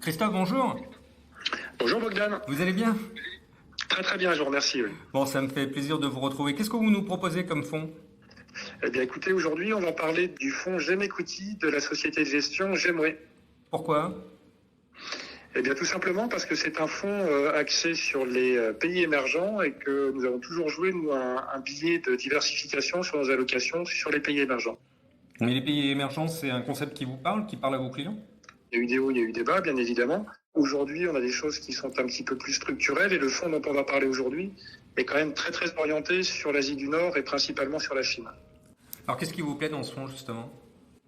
Christophe, bonjour. Bonjour Bogdan. Vous allez bien? Très très bien, je vous remercie. Oui. Bon, ça me fait plaisir de vous retrouver. Qu'est-ce que vous nous proposez comme fonds? Eh bien écoutez, aujourd'hui on va parler du fonds GEM Equity de la société de gestion GEMway. Pourquoi? Eh bien tout simplement parce que c'est un fonds axé sur les pays émergents et que nous avons toujours joué nous un billet de diversification sur nos allocations sur les pays émergents. Mais les pays émergents, c'est un concept qui parle à vos clients? Il y a eu des hauts, il y a eu des bas, bien évidemment. Aujourd'hui, on a des choses qui sont un petit peu plus structurelles et le fonds dont on va parler aujourd'hui est quand même très très orienté sur l'Asie du Nord et principalement sur la Chine. Alors, qu'est-ce qui vous plaît dans ce fonds, justement?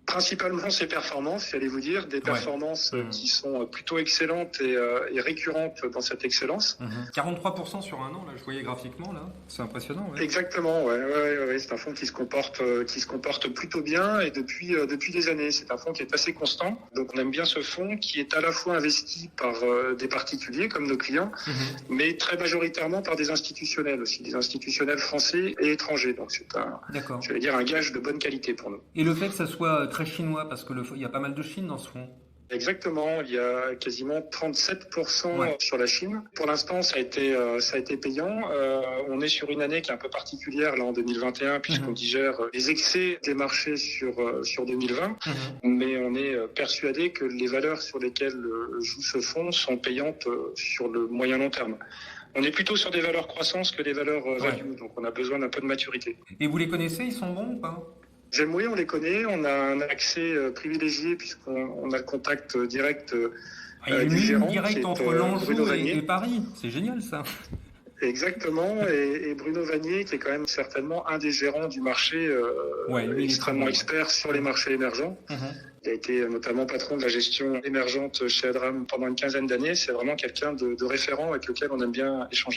Principalement ses performances, j'allais vous dire, des performances qui sont plutôt excellentes et récurrentes dans cette excellence. 43% sur un an, là, je voyais graphiquement, là. C'est impressionnant, ouais. Exactement, ouais. C'est un fonds qui se comporte plutôt bien et depuis des années. C'est un fonds qui est assez constant. Donc on aime bien ce fonds qui est à la fois investi par des particuliers comme nos clients, mais très majoritairement par des institutionnels aussi, des institutionnels français et étrangers. Donc c'est un gage de bonne qualité pour nous. Et le fait que ça soit très chinois, parce que il y a pas mal de Chine dans ce fonds. Exactement, il y a quasiment 37% sur la Chine. Pour l'instant, ça a été payant. On est sur une année qui est un peu particulière là en 2021 puisqu'on digère les excès des marchés sur 2020. Mais on est persuadé que les valeurs sur lesquelles joue ce fonds sont payantes sur le moyen long terme. On est plutôt sur des valeurs croissance que des valeurs value, donc on a besoin d'un peu de maturité. Et vous les connaissez, ils sont bons ou pas? GEMway, on les connaît, on a un accès privilégié puisqu'on a le contact direct du gérant. Direct entre l'Anjou et Paris, c'est génial ça. Exactement, et Bruno Vanier qui est quand même certainement un des gérants du marché, extrêmement expert sur les marchés émergents. Il a été notamment patron de la gestion émergente chez Adram pendant une quinzaine d'années. C'est vraiment quelqu'un de référent avec lequel on aime bien échanger.